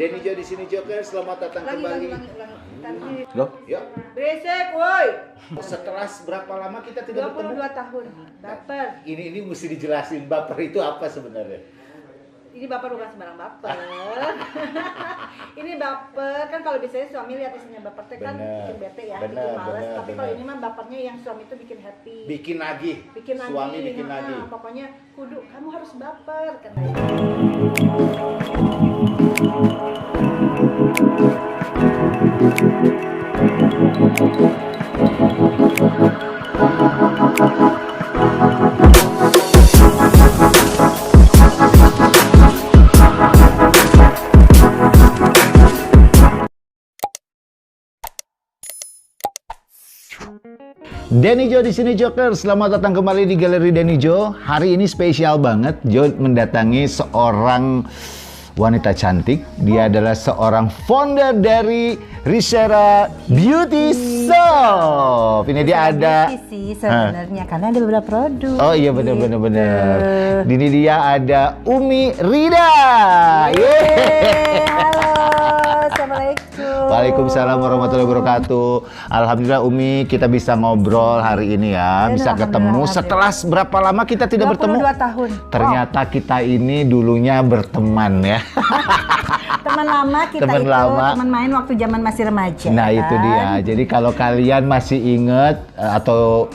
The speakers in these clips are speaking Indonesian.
Denny Jo di sini Joker, selamat datang kembali. Go. Yuk. Beresek, woi. Setelah berapa lama kita tidak bertemu? 22 tahun. Baper. Ini mesti dijelasin baper itu apa sebenarnya? Ini baper bukan sembarang baper. Ini baper kan kalau biasanya suami lihat istrinya baper teh kan Bener. bikin bete ya, Bener, bikin males. bener, Tapi bener. kalau ini mah bapernya yang suami itu bikin happy. Bikin lagi. Bikin lagi. Suami bikin Nah, lagi. pokoknya kudu kamu harus baper katanya. Denny Jo di sini Joker, selamat datang kembali di Galeri Denny Jo. Hari ini spesial banget, Jo mendatangi seorang wanita cantik. Dia adalah seorang founder dari Risera Beauty Shop. Ini dia ada sih sebenarnya karena ada beberapa produk. Oh iya benar. Ini dia ada Umi Rida. Yeay, halo, assalamualaikum. Waalaikumsalam warahmatullahi wabarakatuh. Alhamdulillah Umi kita bisa ngobrol hari ini ya, bisa ketemu setelah berapa lama kita tidak bertemu? 22 tahun. Ternyata kita ini dulunya berteman ya. Teman lama kita Teman itu, lama. teman main waktu zaman masih remaja. Nah kan? itu dia. Jadi kalau kalian masih inget atau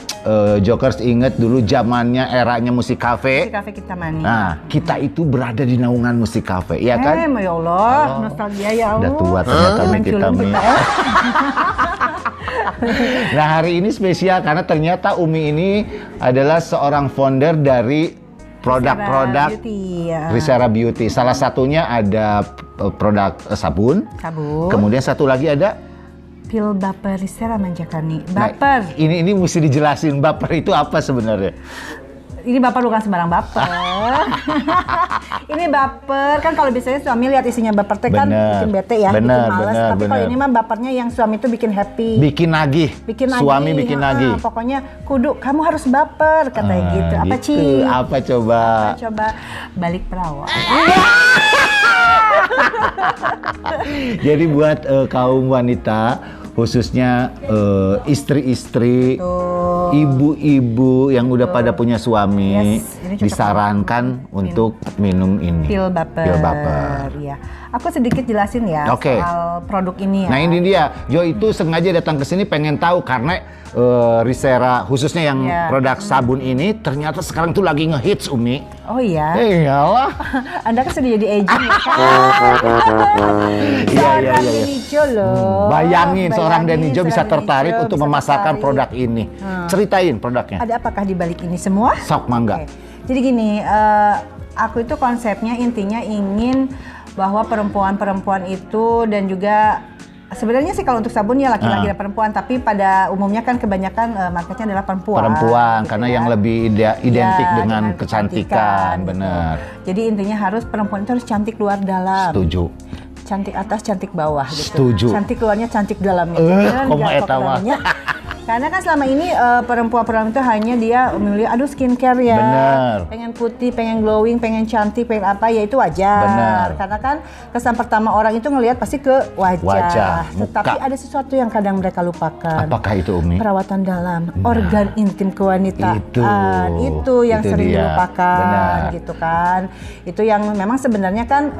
Jokers inget dulu zamannya eranya musik Di cafe. kafe kita mani. Nah kita itu berada di naungan musik cafe, ya kan? Ya Allah, nostalgia ya Allah. Udah tua ternyata Main kita culun Mi. kita. Nah hari ini spesial karena ternyata Umi ini adalah seorang founder dari produk-produk Beauty, ya. Risera Beauty. Salah satunya ada produk sabun. Sabun. Kemudian satu lagi ada Pil baper Risera Manjakani. Nah, Baper. ini mesti dijelasin baper itu apa sebenarnya? Ini baper bukan sembarang baper. Ini baper kan kalau biasanya suami lihat istrinya baper teh kan Bener. bikin bete ya, Bener, bikin males. bener, Tapi kalau bener. ini mah bapernya yang suami itu bikin happy. Bikin lagi. Suami bikin lagi. Pokoknya kudu kamu harus baper katanya gitu. Apa gitu. Ci? Apa coba? Coba balik perawan. Jadi buat kaum wanita khususnya istri-istri, Tuh. ibu-ibu yang udah pada punya suami, Yes, ini cocok disarankan untuk minum ini. Pil baper. Pil baper. Iya. Aku sedikit jelasin ya Oke. soal produk ini ya. Nah ini dia, Jo itu sengaja datang ke sini pengen tahu karena Risera khususnya yang Iya. produk sabun ini ternyata sekarang tuh lagi ngehits Umi. Oh iya. Iyalah. Anda kan sudah jadi agent ya kan? Iya. Denny Jo loh. Bayangin seorang Denny Jo bisa seorang tertarik Denny Jo untuk bisa memasarkan tertarik. produk ini. Ceritain produknya. Ada apakah di balik ini semua? Sok mangga. Oke. Jadi gini, aku itu konsepnya intinya ingin bahwa perempuan-perempuan itu dan juga sebenarnya sih kalau untuk sabun ya laki-laki dan perempuan, tapi pada umumnya kan kebanyakan marketnya adalah perempuan. Perempuan, gitu karena ya. yang lebih identik Ya, dengan kecantikan, gitu. bener. Jadi intinya harus perempuan itu harus cantik luar dalam. Setuju. Cantik atas, cantik bawah gitu. Setuju. Cantik luarnya, cantik dalamnya. Koma eta mah. Karena kan selama ini perempuan-perempuan itu hanya dia memilih aduh skincare ya. Bener. Pengen putih, pengen glowing, pengen cantik, pengen apa ya itu wajar. Bener. Karena kan kesan pertama orang itu ngelihat pasti ke wajah. Wajah, muka. Tetapi ada sesuatu yang kadang mereka lupakan. Apakah itu Umi? Perawatan dalam, organ intim kewanitaan. Itu yang sering dia. dilupakan Benar. gitu kan. Itu yang memang sebenarnya kan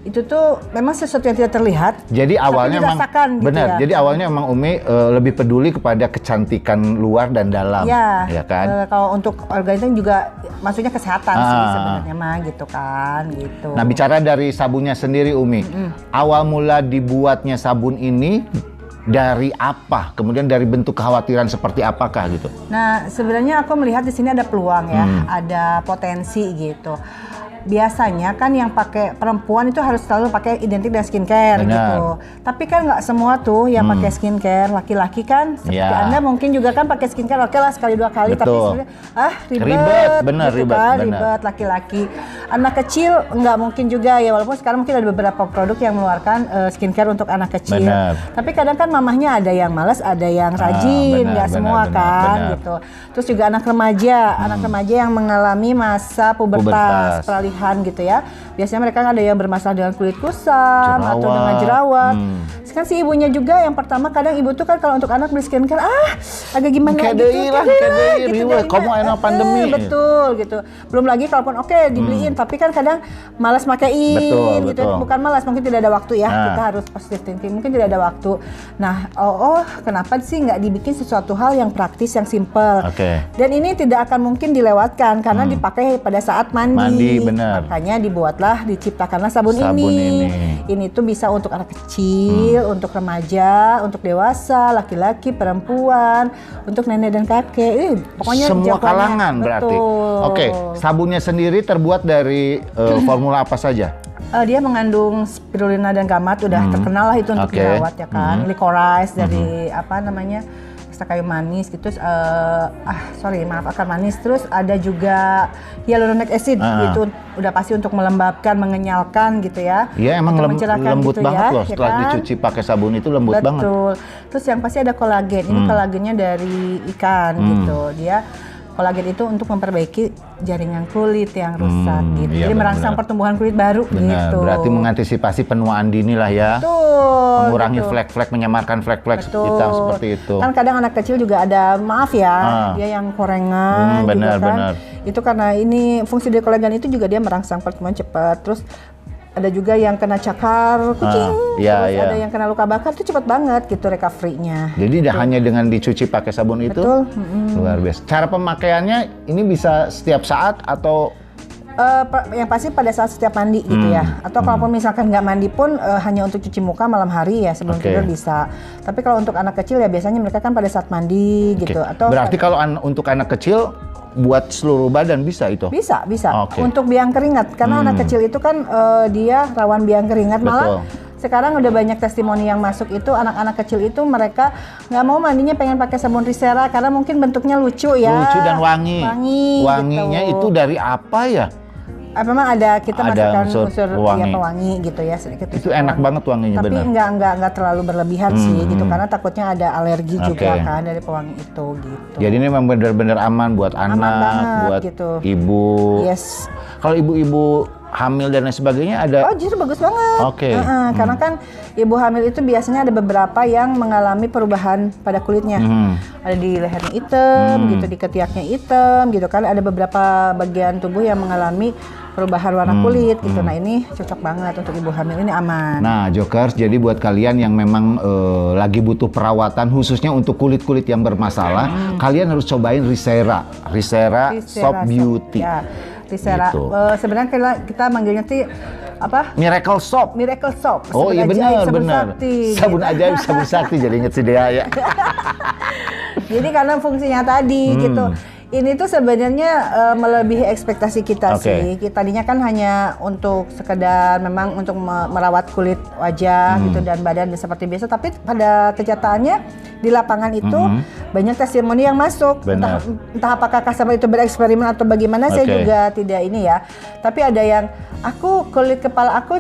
itu tuh memang sesuatu yang tidak terlihat. Jadi awalnya emang dirasakan gitu benar. ya. Jadi awalnya emang Umi lebih peduli kepada kecantikan luar dan dalam, Ya, kan? kalau untuk organ itu juga maksudnya kesehatan sih Ah. sebenarnya mah gitu kan gitu. Nah bicara dari sabunnya sendiri Umi, awal mula dibuatnya sabun ini dari apa? Kemudian dari bentuk kekhawatiran seperti apakah gitu? Nah, sebenarnya aku melihat di sini ada peluang ya, ada potensi gitu. Biasanya kan yang pakai perempuan itu harus selalu pakai identik dengan skincare Benar. gitu. Tapi kan nggak semua tuh yang pakai skincare. Laki-laki kan seperti Ya. Anda mungkin juga kan pakai skincare oke lah sekali dua kali. Tapi Betul. sebenarnya ribet. Ribet, benar, gitu ribet, kan, benar. ribet laki-laki. Anak kecil nggak mungkin juga ya, walaupun sekarang mungkin ada beberapa produk yang mengeluarkan skincare untuk anak kecil. Benar. Tapi kadang kan mamahnya ada yang malas, ada yang rajin, benar, nggak semua benar, kan benar. gitu. Terus juga anak remaja yang mengalami masa pubertas, Pubertas. peralihan pilihan gitu ya. Biasanya mereka ada yang bermasalah dengan kulit kusam atau dengan jerawat. Kan si ibunya juga yang pertama kadang ibu tuh kan kalau untuk anak beli skincare agak gimana gitu. Kamu enak pandemi. Betul gitu. Belum lagi kalaupun dibeliin tapi kan kadang malas makein gitu. Betul. Bukan malas, mungkin tidak ada waktu ya. Kita harus positive thinking. Mungkin tidak ada waktu. Nah, kenapa sih nggak dibikin sesuatu hal yang praktis, yang simple? Dan ini tidak akan mungkin dilewatkan karena dipakai pada saat mandi. Benar. Makanya diciptakanlah sabun ini. Ini tuh bisa untuk anak kecil, untuk remaja, untuk dewasa, laki-laki, perempuan, untuk nenek dan kakek. Pokoknya semua kalangan berarti. Oke, sabunnya sendiri terbuat dari formula apa saja? Dia mengandung spirulina dan gamat, udah terkenal lah itu untuk jerawat ya kan. Licorice dari extra kayu manis gitu. Akar manis. Terus ada juga hyaluronic acid gitu, udah pasti untuk melembabkan, mengenyalkan gitu ya. Iya, emang lembut gitu banget ya, loh. Setelah dicuci pakai sabun itu lembut banget. Betul. Terus yang pasti ada kolagen. Ini kolagennya dari ikan gitu. Dia kolagen itu untuk memperbaiki jaringan kulit yang rusak gitu. Iya, jadi merangsang pertumbuhan kulit baru gitu. Berarti mengantisipasi penuaan dini lah ya. Betul. Mengurangi flek-flek, menyamarkan flek-flek hitam seperti itu. Kan kadang anak kecil juga ada, dia yang korengan gitu kan. Benar. Itu karena ini fungsi dari kolagen itu juga dia merangsang pertumbuhan cepat. Terus ada juga yang kena cakar kucing, ada yang kena luka bakar, itu cepat banget gitu recovery-nya. Jadi hanya dengan dicuci pakai sabun itu, luar biasa. Cara pemakaiannya ini bisa setiap saat atau? Yang pasti pada saat setiap mandi gitu ya. Atau kalaupun misalkan nggak mandi pun hanya untuk cuci muka malam hari ya sebelum tidur bisa. Tapi kalau untuk anak kecil ya biasanya mereka kan pada saat mandi gitu. Atau berarti kalau untuk anak kecil buat seluruh badan bisa itu? Bisa. Untuk biang keringat, karena anak kecil itu kan dia rawan biang keringat. Malah sekarang udah banyak testimoni yang masuk itu anak-anak kecil itu mereka nggak mau mandinya, pengen pakai sabun Risera karena mungkin bentuknya lucu ya. Lucu dan wangi. Wanginya gitu. Itu dari apa ya? Memang kita masukkan unsur pewangi gitu ya sedikit. Itu enak banget wanginya, tapi benar. nggak terlalu berlebihan sih gitu, karena takutnya ada alergi juga kan dari pewangi itu gitu. Jadi ini memang benar-benar aman buat anak, buat ibu. Yes. Kalau ibu-ibu hamil dan lain sebagainya ada? Justru bagus banget. Karena kan ibu hamil itu biasanya ada beberapa yang mengalami perubahan pada kulitnya. Ada di lehernya hitam, gitu, di ketiaknya hitam, gitu kan. Ada beberapa bagian tubuh yang mengalami perubahan warna kulit gitu. Nah ini cocok banget untuk ibu hamil, ini aman. Nah Jokers, jadi buat kalian yang memang lagi butuh perawatan khususnya untuk kulit-kulit yang bermasalah, kalian harus cobain Risera Soft Beauty. Ya, Risera. Gitu. Sebenarnya kita manggilnya apa? Miracle Soap. Oh iya benar. Sabun ajaib, sabun sakti, jadi inget si Dea ya. Jadi karena fungsinya tadi gitu. Ini tuh sebenarnya melebihi ekspektasi kita sih. Tadinya kan hanya untuk sekedar memang untuk merawat kulit wajah gitu dan badan seperti biasa, tapi pada kenyataannya di lapangan itu banyak testimoni yang masuk. Entah apakah customer itu bereksperimen atau bagaimana, saya juga tidak ini ya. Tapi ada yang kulit kepala aku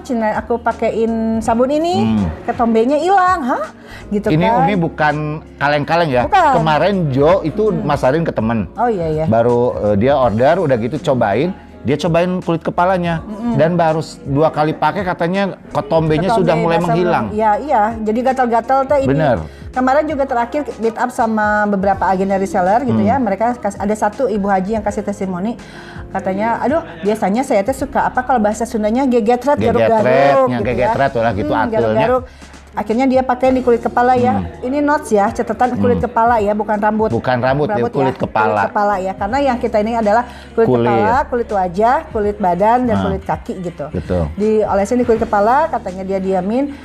pakein sabun ini, ketombenya hilang, gitu ini kan. Ini bukan kaleng-kaleng ya. Bukan. Kemarin Jo itu masarin ke temen. Oh iya. Baru dia order, udah gitu cobain. Dia cobain kulit kepalanya dan baru 2 kali pakai katanya ketombenya sudah mulai menghilang. Iya. Jadi gatal-gatal ini. Bener. Kemarin juga terakhir meet up sama beberapa agen reseller gitu ya. Mereka ada satu ibu haji yang kasih testimoni. Katanya, aduh biasanya saya suka apa kalau bahasa Sundanya gegetret, garuk-garuk gitu gegetret lah gitu atulnya. Akhirnya dia pakai di kulit kepala ya. Ini notes ya, catatan kulit kepala ya, bukan rambut. Bukan rambut ya, kulit kepala. Kulit kepala ya, karena yang kita ini adalah kulit kepala, kulit wajah, kulit badan, dan kulit kaki gitu. Betul. Diolesin di kulit kepala, katanya dia diamin.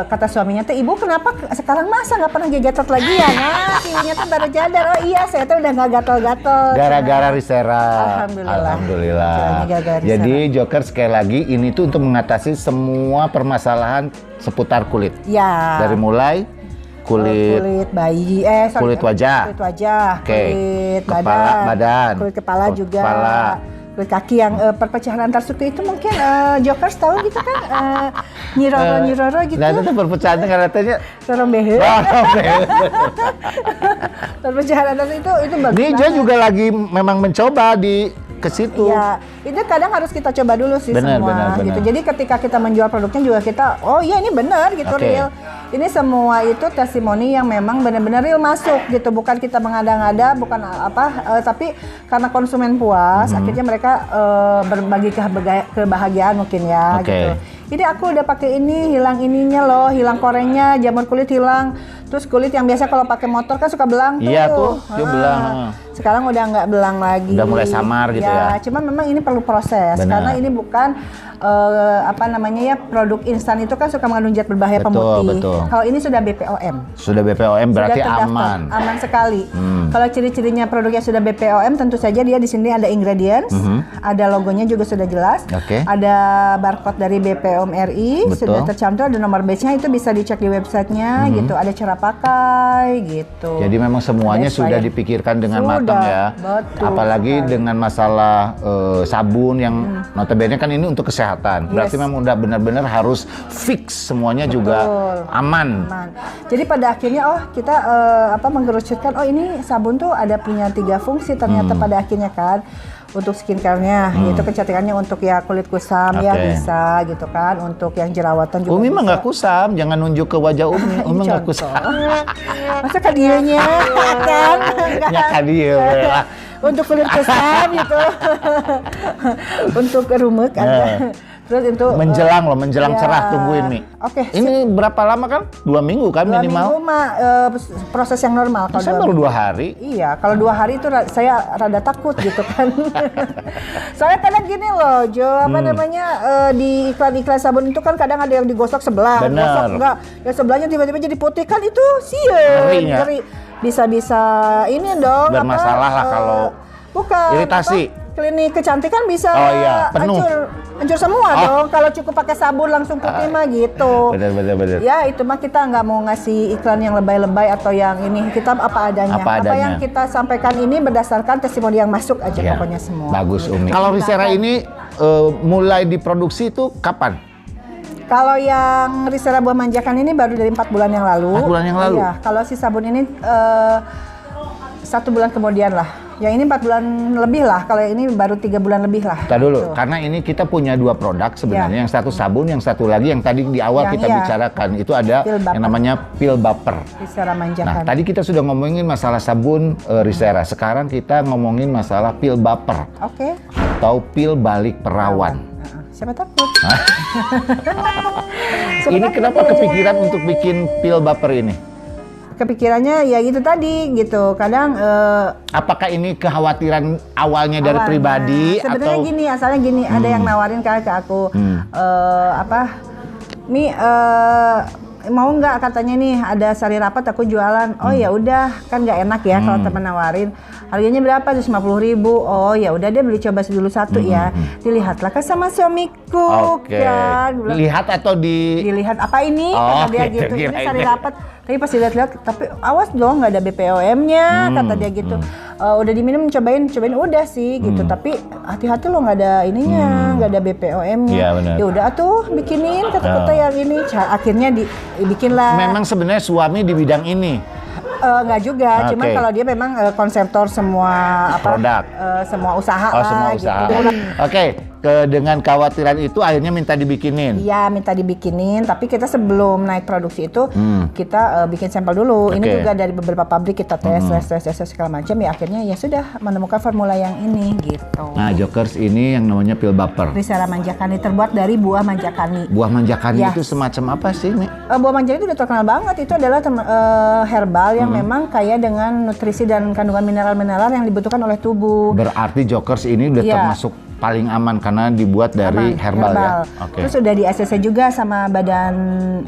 Kata suaminya tuh, ibu kenapa sekarang masa nggak pernah gegetret lagi ya? Nah, ibunya tuh baru jadar, oh iya saya tuh udah nggak gatal-gatal. Gara-gara Risera. Alhamdulillah. Jadi Joker sekali lagi ini tuh untuk mengatasi semua permasalahan seputar kulit. Ya. Dari mulai kulit bayi, kulit wajah, kulit badan, kulit kepala juga. Kulit kaki yang perpecahan antar suku itu mungkin Jokers tahu gitu kan, nyiroro gitu. Nah itu perpecahan katanya sorombehe. Perpecahan antar itu bagus. Nih Jo juga lagi memang mencoba di ke situ. Iya, itu kadang harus kita coba dulu sih Benar, semua benar, gitu. benar. Jadi ketika kita menjual produknya juga kita, oh iya ini benar gitu, Oke. real. Ini semua itu testimoni yang memang benar-benar real masuk gitu, bukan kita mengada-ngada, bukan tapi karena konsumen puas, akhirnya mereka berbagi kebahagiaan mungkin ya Oke. gitu. Ini aku udah pakai ini, hilang ininya loh, hilang korengnya, jamur kulit hilang. Terus kulit yang biasa kalau pakai motor kan suka belang tuh. Iya tuh, dia belang. Sekarang udah nggak belang lagi. Udah mulai samar gitu ya. Cuma memang ini perlu proses Benar. karena ini bukan produk instan itu kan suka mengandung zat berbahaya Betul, pemutih. betul. Kalau ini sudah BPOM. Sudah BPOM berarti Sudah terdaftar, aman. aman sekali. Hmm. Kalau ciri-cirinya produknya sudah BPOM, tentu saja dia di sini ada ingredients, ada logonya juga sudah jelas, Oke. ada barcode dari BPOM RI, Betul. sudah tercantum, ada nomor batch-nya, itu bisa dicek di websitenya, gitu. Ada cara pakai, gitu. Jadi memang semuanya Ada sudah expired. dipikirkan dengan Sudah, matang ya. betul Apalagi sekali. dengan masalah sabun yang notabene kan ini untuk kesehatan. Berarti Yes. memang udah benar-benar harus fix semuanya juga aman. Aman. Jadi pada akhirnya kita mengerucutkan ini sabun tuh ada punya 3 fungsi ternyata pada akhirnya kan. Untuk skincare-nya, itu kecantikannya untuk ya kulit kusam ya Oke. bisa gitu kan, untuk yang jerawatan juga Umi mah bisa. nggak kusam, jangan nunjuk ke wajah Umi. Umi nggak Contoh. kusam. Masa kadieunya kan? Ya kadieu we lah. Untuk kulit kusam gitu. Untuk rumek ada. Terus untuk Menjelang loh, menjelang ya. cerah tungguin Mi. Oke. Ini berapa lama kan? 2 minggu kan 2 minimal? minggu mah proses yang normal. Kalau Saya 2 baru minggu. 2 hari. Iya, kalau 2 hari itu saya rada takut gitu kan. Soalnya kadang gini loh, Jo, di iklan-iklan sabun itu kan kadang ada yang digosok sebelah, Bener. gosok enggak, yang sebelahnya tiba-tiba jadi putih kan itu sieun, Ngeri nggak? ngeri. Bisa-bisa ini dong. Bermasalah lah kalau bukan iritasi. Klinik kecantikan bisa Oh iya, penuh. hancur semua dong. Kalau cukup pakai sabun langsung putih mah gitu. Bener. Ya itu mah kita nggak mau ngasih iklan yang lebay-lebay atau yang ini, kita apa adanya. Apa adanya. yang kita sampaikan ini berdasarkan testimoni yang masuk aja Ya, pokoknya semua. bagus Umi. Kalau Risera ini mulai diproduksi itu kapan? Kalau yang Risera buah manjakan ini baru dari 4 bulan yang lalu. 4 bulan yang lalu? Iya, kalau si sabun ini 1 bulan kemudian lah. Yang ini 4 bulan lebih lah, kalau yang ini baru 3 bulan lebih lah. Kita dulu, Gitu. karena ini kita punya 2 produk sebenarnya. Ya. Yang satu sabun, yang satu lagi yang tadi di awal Yang kita iya. bicarakan itu ada Pil Bupper. yang namanya Pil Bupper. Risera manjakan. Nah, tadi kita sudah ngomongin masalah sabun Risera. Sekarang kita ngomongin masalah Pil Bupper Oke. atau pil balik perawan. Siapa takut? Ini kenapa kepikiran untuk bikin Pil Bupper ini? Kepikirannya ya gitu tadi gitu. Kadang Apakah ini kekhawatiran awalnya dari awalnya. pribadi Sebenarnya atau gini, asalnya gini, ada yang nawarin kan ke aku Mi mau nggak katanya nih ada sari rapat aku jualan. Oh ya udah, kan nggak enak ya kalau temen nawarin. Harganya berapa? 150.000. Oh ya udah, dia beli coba dulu satu ya. Dilihatlah kan sama suamiku Oke. kan. Bilang, Lihat atau dilihat apa ini? Oh, Kata dia gitu, gitu. Ini kirain. sari rapat. Tapi pas dilihat-lihat, tapi awas dong nggak ada BPOM-nya, kata dia gitu. Udah diminum, cobain udah sih gitu. Tapi hati-hati lo nggak ada ininya, nggak ada BPOM-nya. Iya, benar. Ya udah tuh bikinin kata-kata yang ini. Akhirnya dibikinlah. memang sebenarnya suami di bidang ini? Nggak juga, Oke. cuman kalau dia memang konseptor semua Produk. semua usaha Oh, lah, semua usaha. gitu. Oke, dengan kekhawatiran itu akhirnya minta dibikinin. Iya, minta dibikinin, tapi kita sebelum naik produksi itu kita bikin sampel dulu. Ini Oke. juga dari beberapa pabrik kita tes segala macam, ya akhirnya ya sudah menemukan formula yang ini gitu. Nah, Jokers ini yang namanya Pil Bupper. Risera manjakani terbuat dari buah manjakani. Buah manjakani Yes. itu semacam apa sih, Mi? Buah manjakani itu udah terkenal banget. Itu adalah herbal yang memang kaya dengan nutrisi dan kandungan mineral-mineral yang dibutuhkan oleh tubuh. Berarti Jokers ini udah Iya. termasuk paling aman karena dibuat dari Aman, herbal ya. Oke. Terus udah di ACC juga sama badan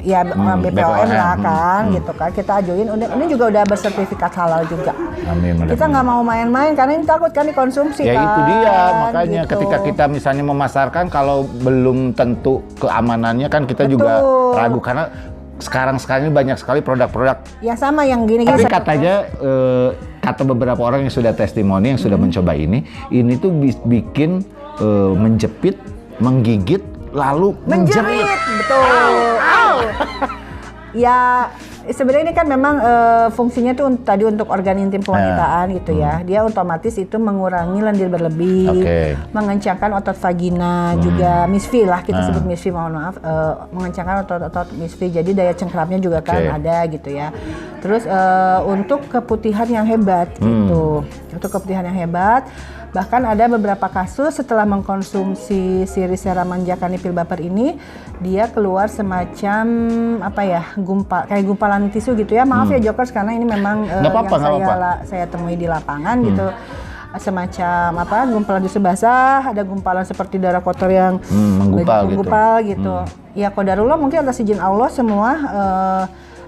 ya BPOM BPOM, lah kan gitu kan. Kita ajuin ini juga udah bersertifikat halal juga. Amin. Kita nggak mau main-main karena ini takut kan dikonsumsi Ya kan. itu dia, makanya gitu. ketika kita misalnya memasarkan kalau belum tentu keamanannya kan kita juga Betul. ragu karena sekarang ini banyak sekali produk-produk. Ya sama yang gini-gini. Tapi katanya kata beberapa orang yang sudah testimoni yang sudah mencoba ini tuh bikin menjepit, menggigit, lalu menjerit. Betul. Ya sebenarnya ini kan memang fungsinya tuh tadi untuk organ intim kewanitaan gitu ya. Dia otomatis itu mengurangi lendir berlebih, mengencangkan otot vagina, juga misfi lah kita sebut misfi, mohon maaf, mengencangkan otot-otot misfi. Jadi daya cengkramnya juga kan ada gitu ya. Terus untuk keputihan yang hebat gitu, untuk keputihan yang hebat. Bahkan ada beberapa kasus setelah mengkonsumsi si Risera manjakani pil baper ini, dia keluar semacam apa ya, kayak gumpalan tisu gitu ya. Maaf ya Jokers, karena ini memang saya temui di lapangan gitu. Semacam apa, gumpalan tisu basah, ada gumpalan seperti darah kotor yang menggumpal gitu. Ya qadarullah, mungkin atas izin Allah semua.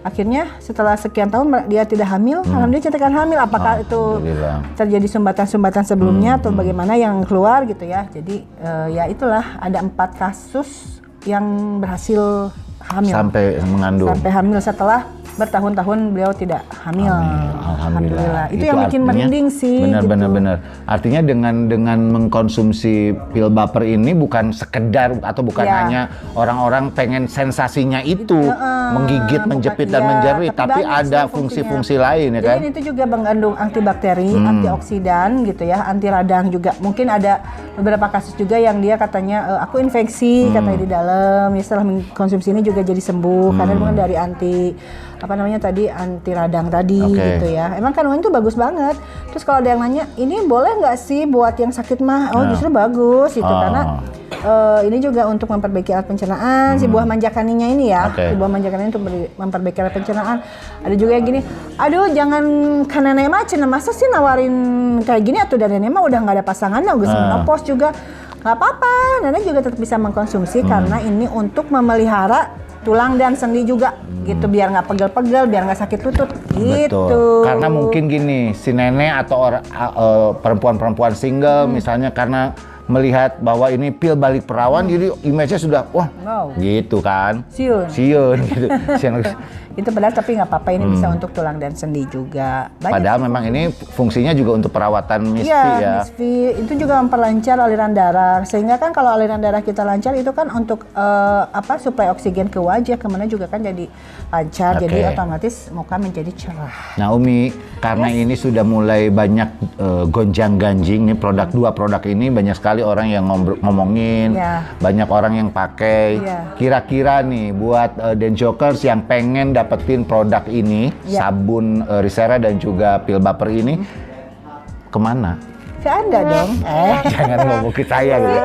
Akhirnya setelah sekian tahun dia tidak hamil, alhamdulillah dinyatakan hamil. Apakah itu terjadi sumbatan-sumbatan sebelumnya atau bagaimana yang keluar gitu ya. Jadi ya itulah, ada 4 kasus yang berhasil hamil. Sampai mengandung. Sampai hamil setelah bertahun-tahun beliau tidak hamil. Alhamdulillah. Itu yang bikin merinding sih. Benar. Artinya dengan mengkonsumsi pil baper ini bukan sekedar atau bukan hanya orang-orang pengen sensasinya itu menggigit, menjepit dan menjerit, tapi ada fungsi-fungsi lain ya kan. Jadi itu juga mengandung antibakteri, antioksidan gitu ya, anti radang juga. Mungkin ada beberapa kasus juga yang dia katanya aku infeksi katanya di dalam. Setelah mengkonsumsi ini juga jadi sembuh karena memang dari anti radang tadi gitu ya. Emang kandungan itu bagus banget. Terus kalau ada yang nanya, ini boleh nggak sih buat yang sakit mah? Oh justru bagus gitu karena ini juga untuk memperbaiki alat pencernaan si buah manjakaninya ini ya. Si buah manjakani untuk memperbaiki alat pencernaan. Ada juga yang gini, aduh jangan kan nenek mah cenah masa sih nawarin kayak gini, atau dari nenek mah udah nggak ada pasangan, nggak usah menopause juga. Nggak apa-apa, nenek juga tetap bisa mengkonsumsi karena ini untuk memelihara tulang dan sendi juga gitu, biar nggak pegel-pegel, biar nggak sakit lutut gitu. Betul. Karena mungkin gini, si nenek atau perempuan-perempuan single misalnya karena melihat bahwa ini pil balik perawan, jadi image-nya sudah gitu kan, siun gitu. Itu padahal tapi nggak apa-apa, ini bisa untuk tulang dan sendi juga. Padahal memang ini fungsinya juga untuk perawatan misfi misfi itu juga memperlancar aliran darah, sehingga kan kalau aliran darah kita lancar itu kan untuk suplai oksigen ke wajah kemana juga kan jadi lancar, jadi otomatis muka menjadi cerah. Nah Umi, karena ini sudah mulai banyak gonjang-ganjing nih dua produk ini, banyak sekali orang yang ngomongin, banyak orang yang pakai. Kira-kira nih buat Denjokers yang pengen dapetin produk ini, sabun Risera dan juga pil baper ini, kemana? Ke Anda dong. Jangan ngomong ke saya gitu.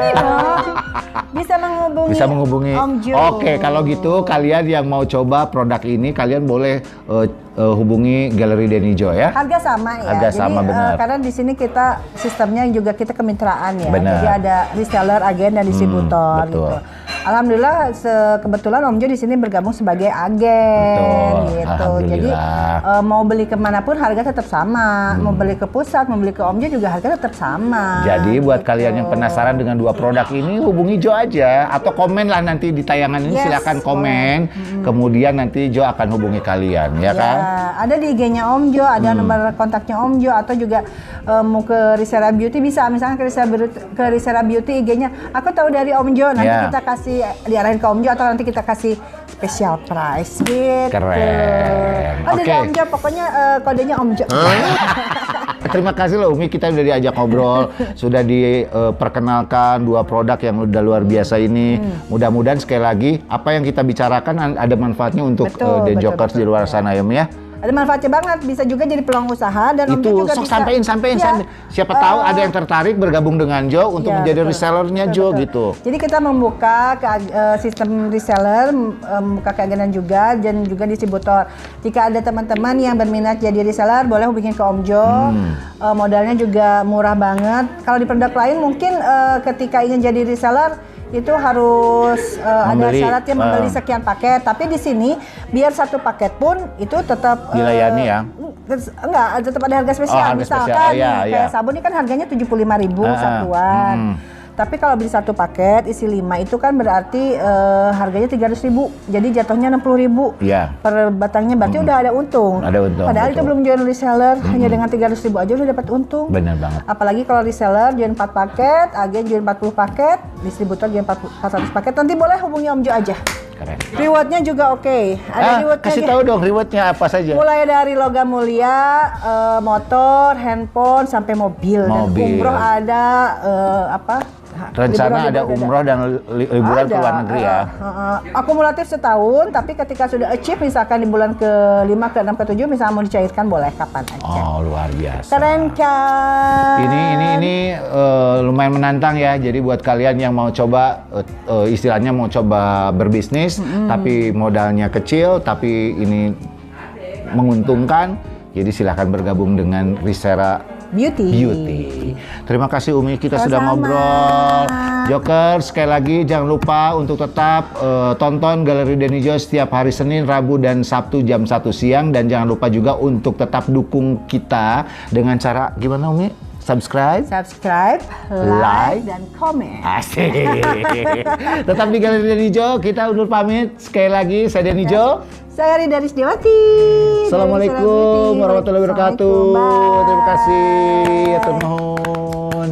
Bisa menghubungi Om Jo. Oke, kalau gitu kalian yang mau coba produk ini, kalian boleh hubungi Galeri Denijo ya. Harga sama ya. Harga sama, benar. Karena di sini kita sistemnya juga kita kemitraan ya. Benar. Jadi ada reseller, agen dan distributor gitu. Alhamdulillah kebetulan Om Jo di sini bergabung sebagai agen gitu. Jadi mau beli kemanapun harga tetap sama. Mau beli ke pusat, mau beli ke Om Jo juga harga tetap sama. Jadi buat kalian yang penasaran dengan dua produk ini, hubungi Jo aja atau komen lah nanti di tayangan ini, silakan komen. Kemudian nanti Jo akan hubungi kalian ya kan? Ada di IG-nya Om Jo, ada nomor kontaknya Om Jo, atau juga mau ke Risera Beauty bisa, misalnya ke Risera Beauty IG-nya. Aku tahu dari Om Jo, nanti kita kasih diarahin ke Om Jo atau nanti kita kasih special price gitu. Keren. Dari Om Jo, pokoknya kodenya Om Jo. Terima kasih loh Umi, kita udah diajak ngobrol, sudah diperkenalkan dua produk yang udah luar biasa ini. Mudah-mudahan sekali lagi apa yang kita bicarakan ada manfaatnya untuk Denjokers di luar sana ya Umi ya. Ada manfaatnya banget, bisa juga jadi peluang usaha dan Om Jo juga bisa. Sampein. Siapa tahu ada yang tertarik bergabung dengan Jo untuk menjadi resellernya Jo gitu. Jadi kita membuka sistem reseller, membuka keagenan juga dan juga distributor. Jika ada teman-teman yang berminat jadi reseller, boleh hubungin ke Om Jo. Modalnya juga murah banget. Kalau di produk lain mungkin ketika ingin jadi reseller itu harus ada syaratnya membeli sekian paket, tapi di sini biar satu paket pun itu tetap dilayani ya. Enggak, tetap ada harga spesial. Misalkan kayak sabun ini kan harganya 75.000 satuan. Tapi kalau beli satu paket isi 5 itu kan berarti harganya 300.000. Jadi jatuhnya 60.000 per batangnya, berarti udah ada untung. Padahal itu belum jual reseller, hanya dengan 300.000 aja udah dapat untung. Benar banget. Apalagi kalau reseller jual 4 paket, agen jual 40 paket, distributor jual 400 paket. Nanti boleh hubungi Om Jo aja. Keren. Rewardnya juga oke. Ada rewardnya. Kasih tahu dong rewardnya apa saja. Mulai dari logam mulia, motor, handphone, sampai mobil. Dan Mobil. umroh ada Rencana ada umroh dan liburan ke luar negeri ya. Akumulatif setahun, tapi ketika sudah achieve misalkan di bulan ke-5, ke-6, ke-7 misalnya mau dicairkan boleh kapan aja. Oh, luar biasa. Keren kan? Ini lumayan menantang ya. Jadi buat kalian yang mau coba istilahnya mau coba berbisnis tapi modalnya kecil tapi ini menguntungkan, jadi silahkan bergabung dengan Risera Beauty. Terima kasih Umi, kita sudah Sama-sama. ngobrol. Joker, sekali lagi jangan lupa untuk tetap tonton Galeri Denijo setiap hari Senin, Rabu, dan Sabtu jam 1 siang. Dan jangan lupa juga untuk tetap dukung kita dengan cara gimana Umi? Subscribe, Like, dan komen. Asik. Tetap di Galeri Denijo, kita undur pamit. Sekali lagi, saya Denijo. Saya Rida Risdewati. Assalamualaikum warahmatullahi wabarakatuh. Bye. Terima kasih. Atur nuhun.